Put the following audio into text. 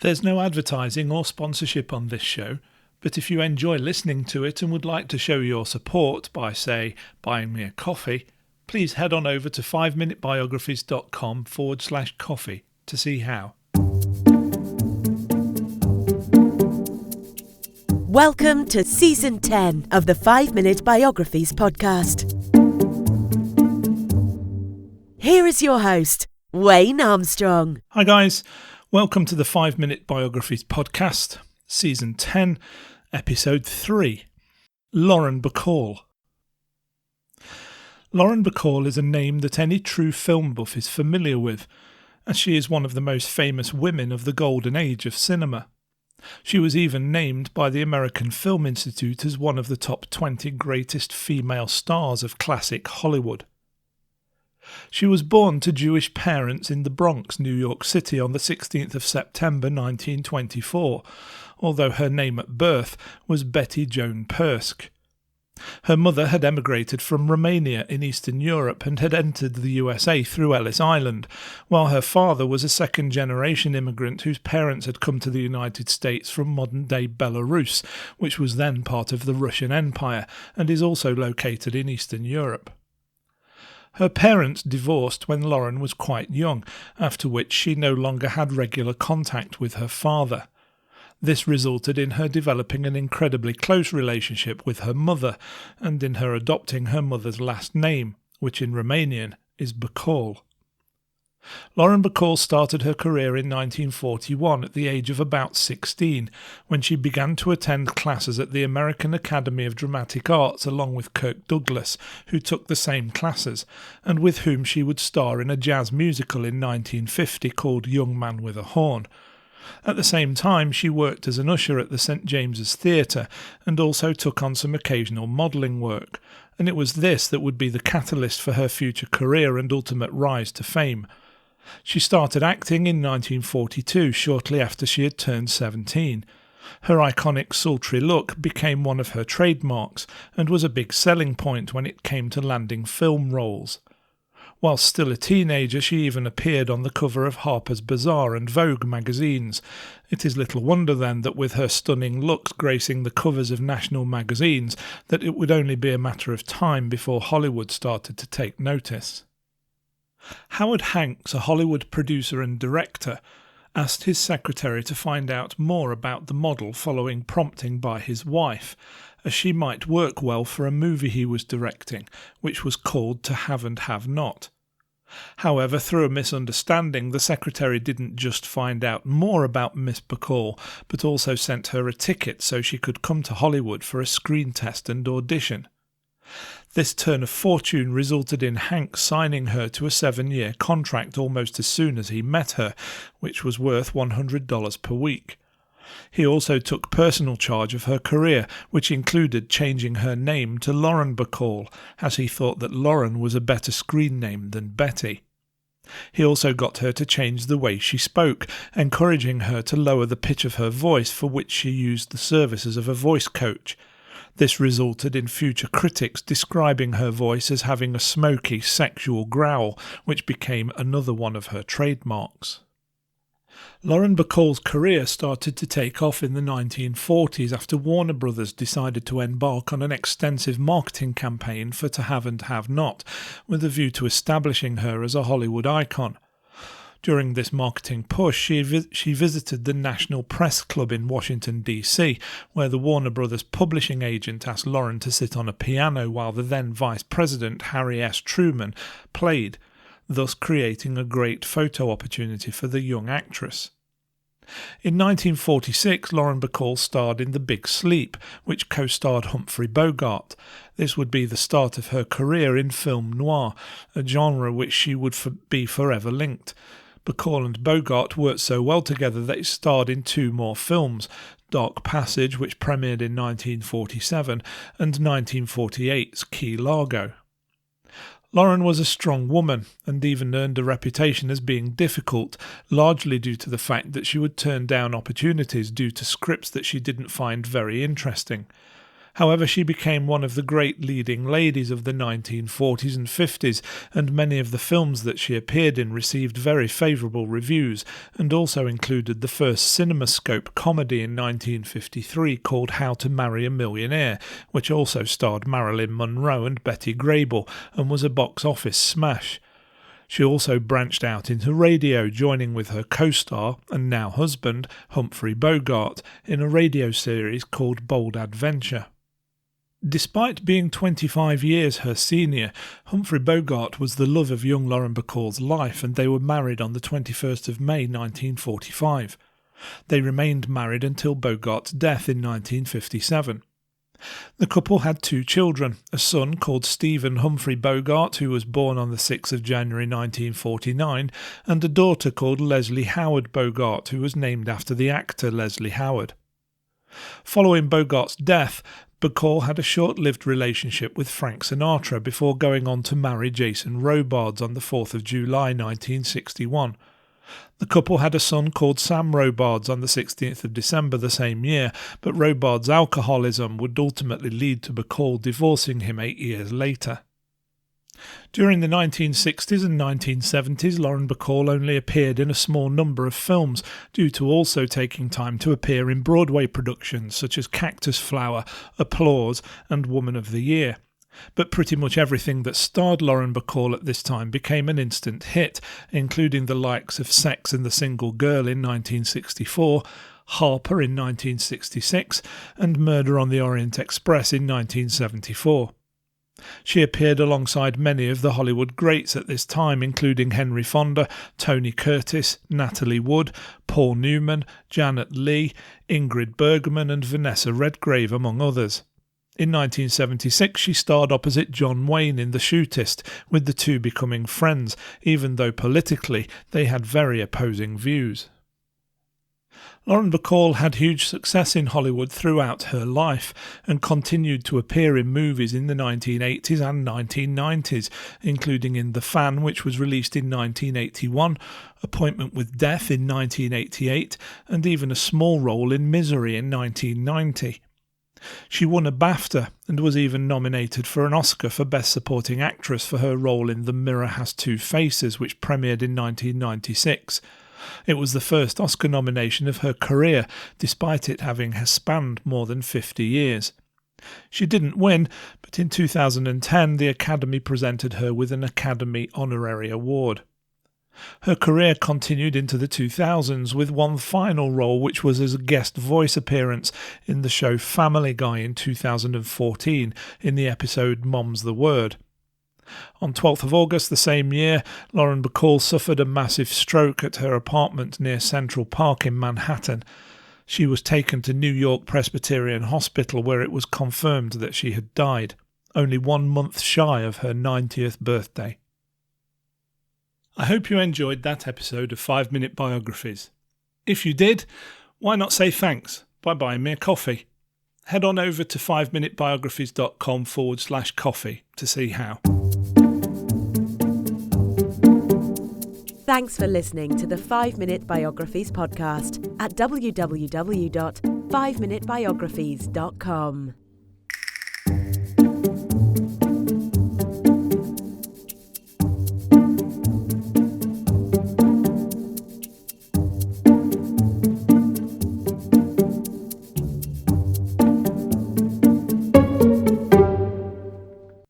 There's no advertising or sponsorship on this show, but if you enjoy listening to it and would like to show your support by, say, buying me a coffee, please head on over to 5minutebiographies.com/coffee to see how. Welcome to Season 10 of the 5 Minute Biographies podcast. Here is your host, Wayne Armstrong. Hi guys, welcome to the 5 Minute Biographies podcast, Season 10, Episode 3, Lauren Bacall. Lauren Bacall is a name that any true film buff is familiar with, as she is one of the most famous women of the golden age of cinema. She was even named by the American Film Institute as one of the top 20 greatest female stars of classic Hollywood. She was born to Jewish parents in the Bronx, New York City on the 16th of September 1924, although her name at birth was Betty Joan Persk. Her mother had emigrated from Romania in Eastern Europe and had entered the USA through Ellis Island, while her father was a second-generation immigrant whose parents had come to the United States from modern-day Belarus, which was then part of the Russian Empire and is also located in Eastern Europe. Her parents divorced when Lauren was quite young, after which she no longer had regular contact with her father. This resulted in her developing an incredibly close relationship with her mother, and in her adopting her mother's last name, which in Romanian is Bacall. Lauren Bacall started her career in 1941 at the age of about 16, when she began to attend classes at the American Academy of Dramatic Arts along with Kirk Douglas, who took the same classes, and with whom she would star in a jazz musical in 1950 called Young Man with a Horn. At the same time, she worked as an usher at the St James's Theatre and also took on some occasional modelling work, and it was this that would be the catalyst for her future career and ultimate rise to fame. She started acting in 1942, shortly after she had turned 17. Her iconic sultry look became one of her trademarks and was a big selling point when it came to landing film roles. While still a teenager, she even appeared on the cover of Harper's Bazaar and Vogue magazines. It is little wonder then that with her stunning looks gracing the covers of national magazines, that it would only be a matter of time before Hollywood started to take notice. Howard Hanks, a Hollywood producer and director, asked his secretary to find out more about the model following prompting by his wife, as she might work well for a movie he was directing, which was called To Have and Have Not. However, through a misunderstanding, the secretary didn't just find out more about Miss Bacall, but also sent her a ticket so she could come to Hollywood for a screen test and audition. This turn of fortune resulted in Hank signing her to a 7-year contract almost as soon as he met her, which was worth $100 per week. He also took personal charge of her career, which included changing her name to Lauren Bacall, as he thought that Lauren was a better screen name than Betty. He also got her to change the way she spoke, encouraging her to lower the pitch of her voice, for which she used the services of a voice coach. This resulted in future critics describing her voice as having a smoky, sexual growl, which became another one of her trademarks. Lauren Bacall's career started to take off in the 1940s after Warner Brothers decided to embark on an extensive marketing campaign for To Have and Have Not, with a view to establishing her as a Hollywood icon. During this marketing push, she visited the National Press Club in Washington, D.C., where the Warner Brothers publishing agent asked Lauren to sit on a piano while the then Vice President, Harry S. Truman, played, thus creating a great photo opportunity for the young actress. In 1946, Lauren Bacall starred in The Big Sleep, which co-starred Humphrey Bogart. This would be the start of her career in film noir, a genre which she would be forever linked. Bacall and Bogart worked so well together that they starred in 2 more films, Dark Passage, which premiered in 1947, and 1948's Key Largo. Lauren was a strong woman and even earned a reputation as being difficult, largely due to the fact that she would turn down opportunities due to scripts that she didn't find very interesting. However, she became one of the great leading ladies of the 1940s and 50s, and many of the films that she appeared in received very favourable reviews, and also included the first CinemaScope comedy in 1953 called How to Marry a Millionaire, which also starred Marilyn Monroe and Betty Grable, and was a box office smash. She also branched out into radio, joining with her co-star and now husband, Humphrey Bogart, in a radio series called Bold Adventure. Despite being 25 years her senior, Humphrey Bogart was the love of young Lauren Bacall's life, and they were married on the 21st of May 1945. They remained married until Bogart's death in 1957. The couple had 2 children, a son called Stephen Humphrey Bogart, who was born on the 6th of January 1949, and a daughter called Leslie Howard Bogart, who was named after the actor Leslie Howard. Following Bogart's death, Bacall had a short-lived relationship with Frank Sinatra before going on to marry Jason Robards on the 4th of July 1961. The couple had a son called Sam Robards on the 16th of December the same year, but Robards' alcoholism would ultimately lead to Bacall divorcing him 8 years later. During the 1960s and 1970s, Lauren Bacall only appeared in a small number of films, due to also taking time to appear in Broadway productions such as Cactus Flower, Applause and Woman of the Year. But pretty much everything that starred Lauren Bacall at this time became an instant hit, including the likes of Sex and the Single Girl in 1964, Harper in 1966, and Murder on the Orient Express in 1974. She appeared alongside many of the Hollywood greats at this time, including Henry Fonda, Tony Curtis, Natalie Wood, Paul Newman, Janet Leigh, Ingrid Bergman and Vanessa Redgrave, among others. In 1976, she starred opposite John Wayne in The Shootist, with the two becoming friends, even though politically they had very opposing views. Lauren Bacall had huge success in Hollywood throughout her life and continued to appear in movies in the 1980s and 1990s, including in The Fan, which was released in 1981, Appointment with Death in 1988, and even a small role in Misery in 1990. She won a BAFTA and was even nominated for an Oscar for Best Supporting Actress for her role in The Mirror Has Two Faces, which premiered in 1996. It was the first Oscar nomination of her career, despite it having spanned more than 50 years. She didn't win, but in 2010 the Academy presented her with an Academy Honorary Award. Her career continued into the 2000s with one final role, which was as a guest voice appearance in the show Family Guy in 2014 in the episode Mom's the Word. On 12th of August the same year, Lauren Bacall suffered a massive stroke at her apartment near Central Park in Manhattan. She was taken to New York Presbyterian Hospital, where it was confirmed that she had died, only 1 month shy of her 90th birthday. I hope you enjoyed that episode of 5 Minute Biographies. If you did, why not say thanks by buying me a coffee? Head on over to 5minutebiographies.com/coffee to see how. Thanks for listening to the 5 Minute Biographies podcast at www.5minutebiographies.com.